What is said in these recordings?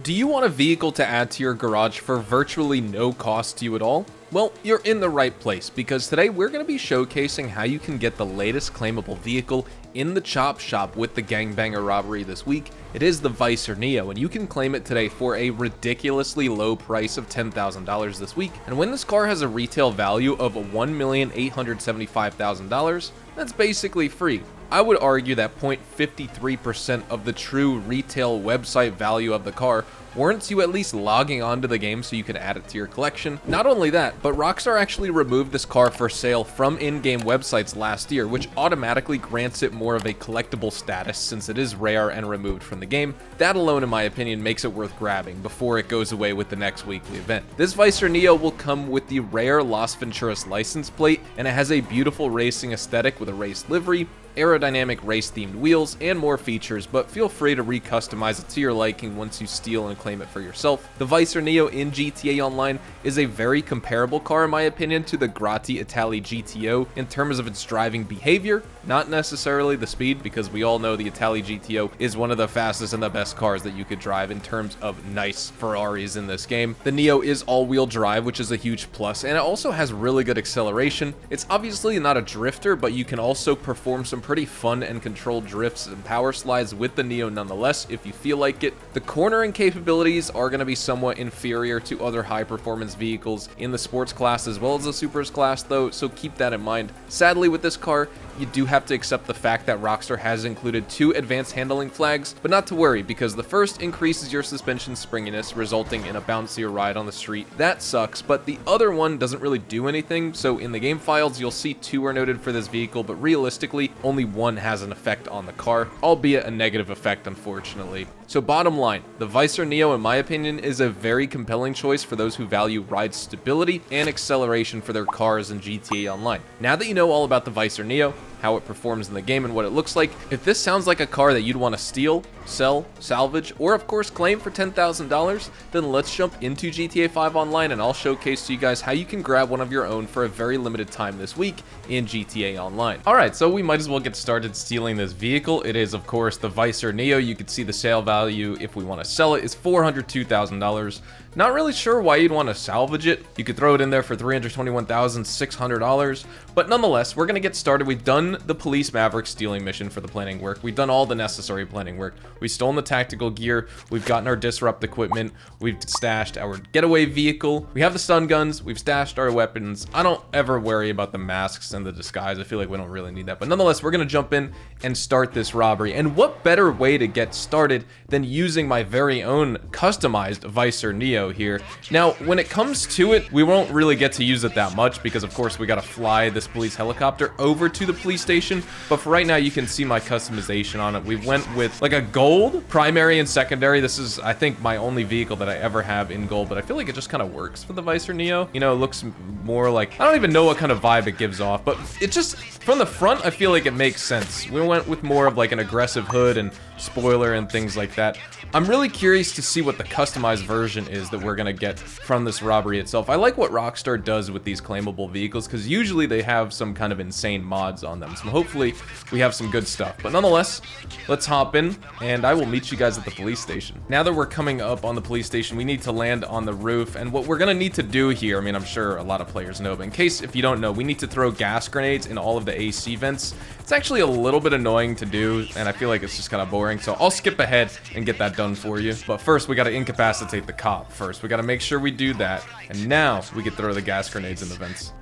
Do you want a vehicle to add to your garage for virtually no cost to you at all? Well, you're in the right place, because today we're going to be showcasing how you can get the latest claimable vehicle in the chop shop with the gangbanger robbery this week. It is the Vicer Neo, and you can claim it today for a ridiculously low price of $10,000 this week. And when this car has a retail value of $1,875,000, that's basically free. I would argue that 0.53% of the true retail website value of the car warrants you at least logging onto the game so you can add it to your collection. Not only that, but Rockstar actually removed this car for sale from in-game websites last year, which automatically grants it more of a collectible status since it is rare and removed from the game. That alone, in my opinion, makes it worth grabbing before it goes away with the next weekly event. This Vicer Neo will come with the rare Las Venturas license plate, and it has a beautiful racing aesthetic with a race livery, aerodynamic race-themed wheels, and more features, but feel free to re-customize it to your liking once you steal and claim it for yourself. The Vicer Neo in GTA Online is a very comparable car, in my opinion, to the Grotti Italy GTO in terms of its driving behavior, not necessarily the speed, because we all know the Italy GTO is one of the fastest and the best cars that you could drive in terms of nice Ferraris in this game. The Neo is all-wheel drive, which is a huge plus, and it also has really good acceleration. It's obviously not a drifter, but you can also perform some pretty fun and controlled drifts and power slides with the Neo nonetheless if you feel like it. The cornering capabilities are going to be somewhat inferior to other high performance vehicles in the sports class as well as the supers class though, so keep that in mind. Sadly, with this car, you do have to accept the fact that Rockstar has included 2 advanced handling flags, but not to worry, because the first increases your suspension springiness, resulting in a bouncier ride on the street. That sucks, but the other one doesn't really do anything, so in the game files you'll see 2 are noted for this vehicle, but realistically only 1 has an effect on the car, albeit a negative effect unfortunately. So bottom line, the Vicer Neo in my opinion is a very compelling choice for those who value ride stability and acceleration for their cars in GTA Online. Now that you know all about the Vicer Neo, how it performs in the game and what it looks like, if this sounds like a car that you'd want to steal, sell, salvage, or of course claim for $10,000, then let's jump into GTA 5 Online and I'll showcase to you guys how you can grab one of your own for a very limited time this week in GTA Online. Alright, so we might as well get started stealing this vehicle. It is of course the Vicer Neo. You can see the sale value if we want to sell it is $402,000. Not really sure why you'd want to salvage it. You could throw it in there for $321,600, but nonetheless, we're going to get started. We've done the Police Maverick stealing mission for the planning work. We've done all the necessary planning work. We've stolen the tactical gear. We've gotten our disrupt equipment. We've stashed our getaway vehicle. We have the stun guns. We've stashed our weapons. I don't ever worry about the masks and the disguise. I feel like we don't really need that, but nonetheless, we're going to jump in and start this robbery. And what better way to get started than using my very own customized Vicer Neo here. Now, when it comes to it, we won't really get to use it that much because of course we gotta fly this police helicopter over to the police station, but for right now you can see my customization on it. We went with like a gold primary and secondary. This is, I think, my only vehicle that I ever have in gold, but I feel like it just kind of works for the Vicer Neo. You know, it looks more like, I don't even know what kind of vibe it gives off, but it just, from the front, I feel like it makes sense. We went with more of like an aggressive hood and spoiler and things like that. I'm really curious to see what the customized version is that we're gonna get from this robbery itself. I like what Rockstar does with these claimable vehicles because usually they have some kind of insane mods on them, so hopefully we have some good stuff. But nonetheless, let's hop in and I will meet you guys at the police station. Now that we're coming up on the police station, we need to land on the roof, and what we're gonna need to do here, I mean, I'm sure a lot of players know, but in case if you don't know, we need to throw gas grenades in all of the AC vents. It's actually a little bit annoying to do, and I feel like it's just kind of boring, so I'll skip ahead and get that done for you. But first, we gotta incapacitate the cop first. We gotta make sure we do that, and now we can throw the gas grenades in the vents.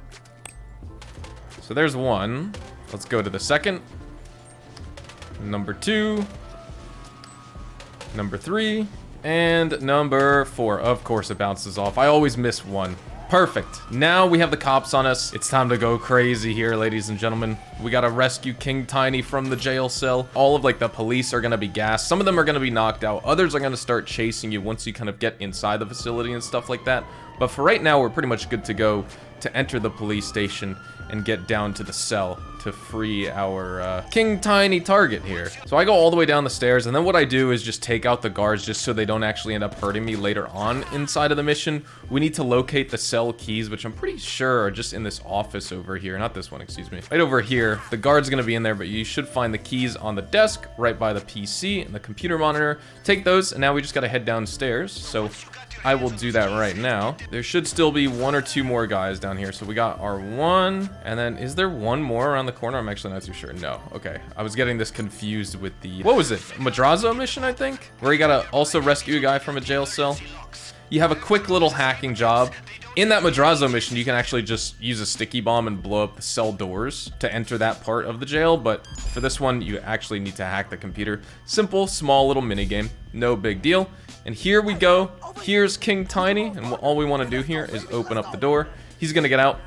So there's one. Let's go to the second. Number 2. Number 3. And number 4. Of course it bounces off. I always miss one. Perfect. Now we have the cops on us. It's time to go crazy here, ladies and gentlemen. We gotta rescue King Tiny from the jail cell. All of like the police are gonna be gassed. Some of them are gonna be knocked out. Others are gonna start chasing you once you kind of get inside the facility and stuff like that. But for right now, we're pretty much good to go to enter the police station and get down to the cell to free our King Tiny target here. So I go all the way down the stairs, and then what I do is just take out the guards just so they don't actually end up hurting me later on inside of the mission. We need to locate the cell keys, which I'm pretty sure are just in this office over here. Not this one, excuse me. Right over here. The guard's gonna be in there, but you should find the keys on the desk right by the PC and the computer monitor. Take those, and now we just gotta head downstairs. So I will do that right now. There should still be 1 or 2 more guys down here. So we got our 1, and then is there 1 more around the corner? I'm actually not too sure. No, okay. I was getting this confused with the, what was it? Madrazo mission, I think? Where you gotta also rescue a guy from a jail cell. You have a quick little hacking job. In that Madrazo mission, you can actually just use a sticky bomb and blow up the cell doors to enter that part of the jail, but for this one, you actually need to hack the computer. Simple, small little mini game, no big deal. And here we go. Here's King Tiny, and all we want to do here is open up the door. He's gonna get out.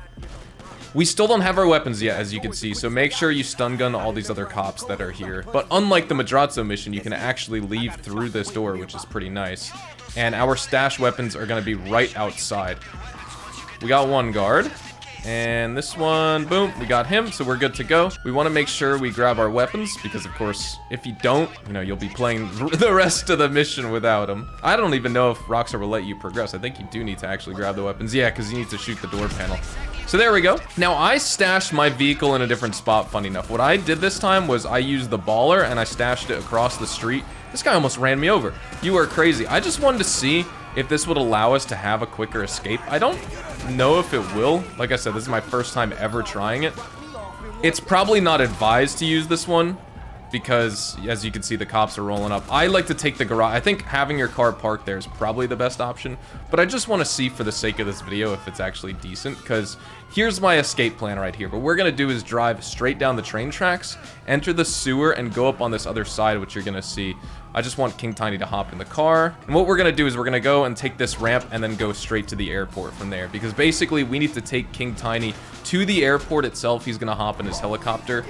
We still don't have our weapons yet, as you can see, so make sure you stun gun all these other cops that are here. But unlike the Madrazo mission, you can actually leave through this door, which is pretty nice. And our stash weapons are gonna be right outside. We got 1 guard, and this one, boom, we got him, so we're good to go. We want to make sure we grab our weapons, because of course, if you don't, you know, you'll be playing the rest of the mission without them. I don't even know if Rockstar will let you progress. I think you do need to actually grab the weapons. Yeah, because you need to shoot the door panel. So there we go. Now, I stashed my vehicle in a different spot, funny enough. What I did this time was I used the baller, and I stashed it across the street. This guy almost ran me over. You are crazy. I just wanted to see if this would allow us to have a quicker escape. I don't know if it will. Like I said, this is my first time ever trying it. It's probably not advised to use this one because, as you can see, the cops are rolling up. I like to take the garage. I think having your car parked there is probably the best option, but I just want to see for the sake of this video if it's actually decent, because here's my escape plan right here. What we're going to do is drive straight down the train tracks, enter the sewer, and go up on this other side, which you're going to see. I just want King Tiny to hop in the car. And what we're going to do is we're going to go and take this ramp and then go straight to the airport from there. Because basically, we need to take King Tiny to the airport itself. He's going to hop in his helicopter.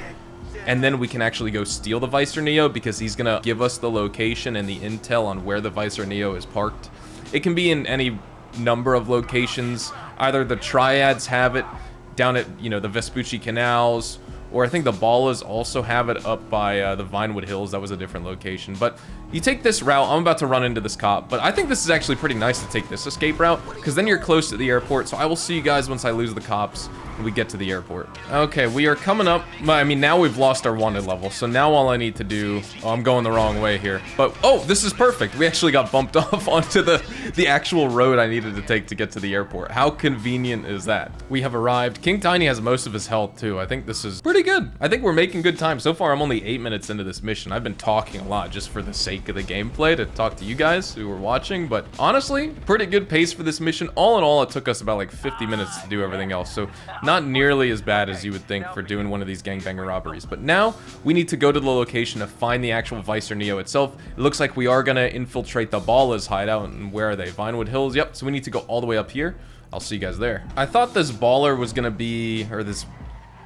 And then we can actually go steal the Vicer Neo, because he's going to give us the location and the intel on where the Vicer Neo is parked. It can be in any number of locations. Either the Triads have it down at, you know, the Vespucci Canals, or I think the Ballas also have it up by the Vinewood Hills. That was a different location. But you take this route. I'm about to run into this cop, but I think this is actually pretty nice to take this escape route, because then you're close to the airport. So I will see you guys once I lose the cops and we get to the airport. Okay, we are coming up. I mean, now we've lost our wanted level. So now all I need to do... Oh, I'm going the wrong way here. But, oh, this is perfect. We actually got bumped off onto the actual road I needed to take to get to the airport. How convenient is that? We have arrived. King Tiny has most of his health, too. I think this is pretty good. I think we're making good time. So far, I'm only 8 minutes into this mission. I've been talking a lot just for the sake of the gameplay to talk to you guys who were watching, but honestly, pretty good pace for this mission. All in all, it took us about like 50 minutes to do everything else, so not nearly as bad as you would think for doing one of these gangbanger robberies. But now, we need to go to the location to find the actual Vicer Neo itself. It looks like we are gonna infiltrate the Ballas hideout, and where are they? Vinewood Hills? Yep, so we need to go all the way up here. I'll see you guys there. I thought this baller was gonna be, or this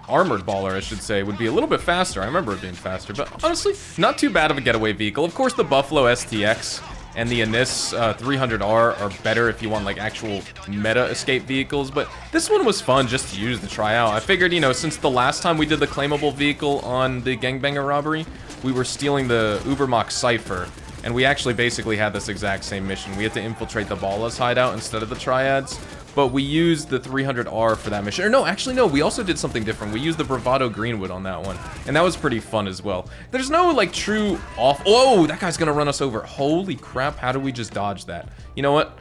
armored baller, I should say, would be a little bit faster. I remember it being faster, but honestly, not too bad of a getaway vehicle. Of course, the Buffalo STX and the Anis 300R are better if you want like actual meta escape vehicles, but this one was fun just to use to try out. I figured, you know, since the last time we did the claimable vehicle on the gangbanger robbery, we were stealing the Ubermacht Cypher, and we actually basically had this exact same mission. We had to infiltrate the Ballas hideout instead of the Triads. But we used the 300R for that mission. Or no, actually no, we also did something different. We used the Bravado Greenwood on that one. And that was pretty fun as well. There's no like true off... Oh, that guy's gonna run us over. Holy crap, how did we just dodge that? You know what?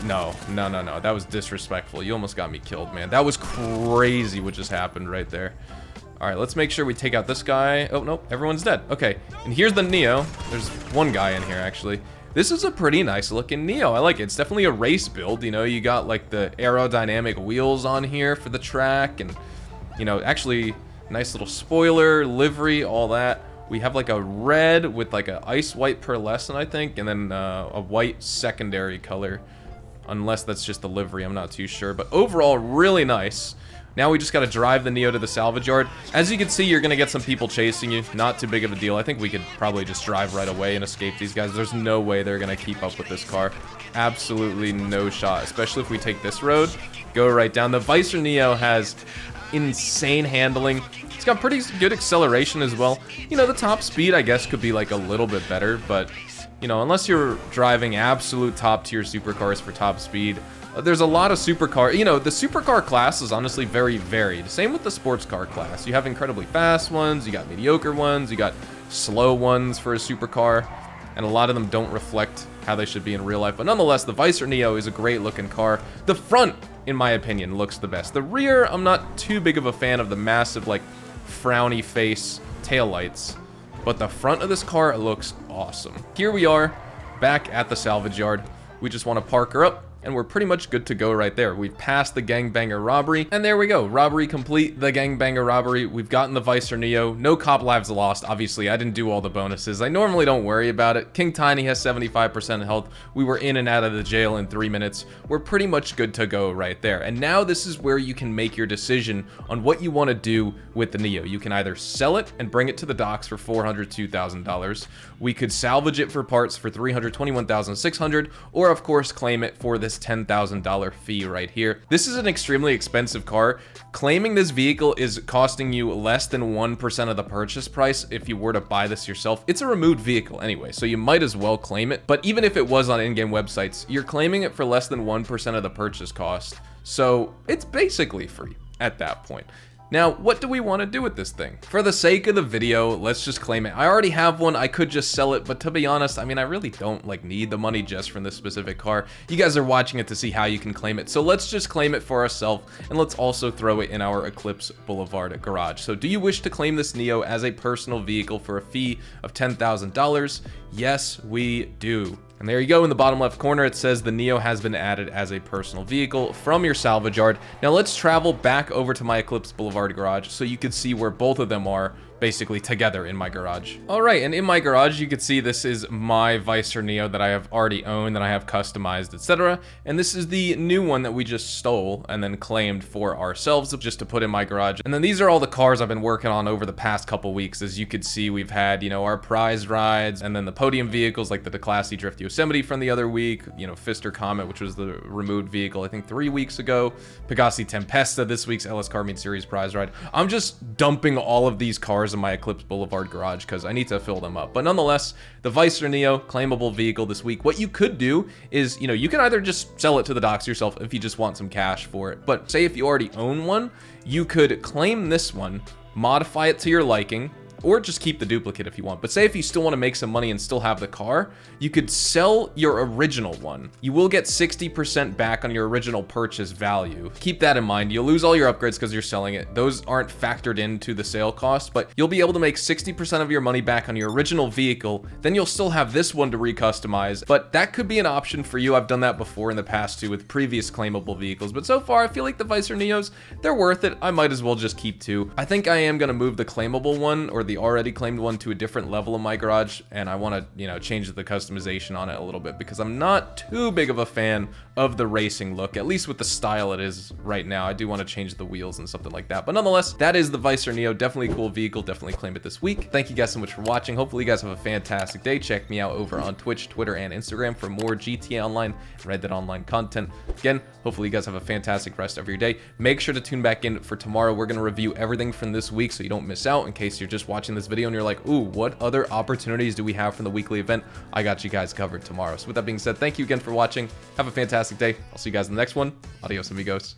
No. That was disrespectful. You almost got me killed, man. That was crazy what just happened right there. All right, let's make sure we take out this guy. Oh, no, everyone's dead. Okay, and here's the Neo. There's one guy in here, actually. This is a pretty nice looking Neo. I like it. It's definitely a race build. You know, you got like the aerodynamic wheels on here for the track, and you know, actually nice little spoiler, livery, all that. We have like a red with like a ice white pearlescent, I think, and then a white secondary color. Unless that's just the livery, I'm not too sure. But overall, really nice. Now we just got to drive the Neo to the salvage yard. As you can see, you're going to get some people chasing you. Not too big of a deal. I think we could probably just drive right away and escape these guys. There's no way they're going to keep up with this car. Absolutely no shot, especially if we take this road, go right down. The Vicer Neo has insane handling. It's got pretty good acceleration as well. You know, the top speed, I guess, could be like a little bit better, but, you know, unless you're driving absolute top-tier supercars for top speed, there's a lot of supercar. You know, the supercar class is honestly very varied. Same with the sports car class. You have incredibly fast ones, you got mediocre ones, you got slow ones for a supercar, and a lot of them don't reflect how they should be in real life. But nonetheless, the Vicer Neo is a great looking car. The front, in my opinion, looks the best. The rear, I'm not too big of a fan of the massive, like, frowny face taillights, but the front of this car looks awesome. Here we are, back at the salvage yard. We just want to park her up, and we're pretty much good to go right there. We've passed the gangbanger robbery, and there we go. Robbery complete, the gangbanger robbery. We've gotten the Vicer Neo. No cop lives lost. Obviously, I didn't do all the bonuses. I normally don't worry about it. King Tiny has 75% health. We were in and out of the jail in 3 minutes. We're pretty much good to go right there. And now this is where you can make your decision on what you want to do with the Neo. You can either sell it and bring it to the docks for $402,000. We could salvage it for parts for $321,600, or of course claim it for this $10,000 fee right here. This is an extremely expensive car. Claiming this vehicle is costing you less than 1% of the purchase price if you were to buy this yourself. It's a removed vehicle anyway, so you might as well claim it. But even if it was on in-game websites, you're claiming it for less than 1% of the purchase cost. So it's basically free at that point. Now, what do we want to do with this thing? For the sake of the video, let's just claim it. I already have one. I could just sell it, but to be honest, I mean, I really don't like need the money just from this specific car. You guys are watching it to see how you can claim it. So let's just claim it for ourselves, and let's also throw it in our Eclipse Boulevard garage. So do you wish to claim this Neo as a personal vehicle for a fee of $10,000? Yes, we do. And there you go, in the bottom left corner, it says the Neo has been added as a personal vehicle from your salvage yard. Now let's travel back over to my Eclipse Boulevard garage so you can see where both of them are basically together in my garage. All right, and in my garage, you can see this is my Vicer Neo that I have already owned, that I have customized, etc. And this is the new one that we just stole and then claimed for ourselves just to put in my garage. And then these are all the cars I've been working on over the past couple weeks. As you can see, we've had, you know, our prize rides, and then the podium vehicles like the Declassy Drift Yosemite from the other week, you know, Fister Comet, which was the removed vehicle, I think 3 weeks ago, Pegassi Tempesta, this week's LS Car Meet Series prize ride. I'm just dumping all of these cars in my Eclipse Boulevard garage because I need to fill them up. But nonetheless, the Vicer Neo, claimable vehicle this week. What you could do is, you know, you can either just sell it to the docks yourself if you just want some cash for it. But say if you already own one, you could claim this one, modify it to your liking, or just keep the duplicate if you want. But say if you still want to make some money and still have the car, you could sell your original one. You will get 60% back on your original purchase value. Keep that in mind. You'll lose all your upgrades because you're selling it. Those aren't factored into the sale cost, but you'll be able to make 60% of your money back on your original vehicle. Then you'll still have this one to recustomize, but that could be an option for you. I've done that before in the past too with previous claimable vehicles, but so far I feel like the Vicer Neos, they're worth it. I might as well just keep two. I think I am going to move the claimable one, or the already claimed one, to a different level in my garage, and I want to, you know, change the customization on it a little bit because I'm not too big of a fan of the racing look, at least with the style it is right now. I do want to change the wheels and something like that, but nonetheless, that is the Vicer Neo. Definitely a cool vehicle. Definitely claim it this week. Thank you guys so much for watching. Hopefully you guys have a fantastic day. Check me out over on Twitch, Twitter, and Instagram for more GTA Online and Red Dead Online content. Again, hopefully you guys have a fantastic rest of your day. Make sure to tune back in for tomorrow. We're going to review everything from this week so you don't miss out. In case you're just watching this video and you're like, ooh, what other opportunities do we have from the weekly event? I got you guys covered tomorrow. So with that being said, thank you again for watching. Have a fantastic day. I'll see you guys in the next one. Adios, amigos.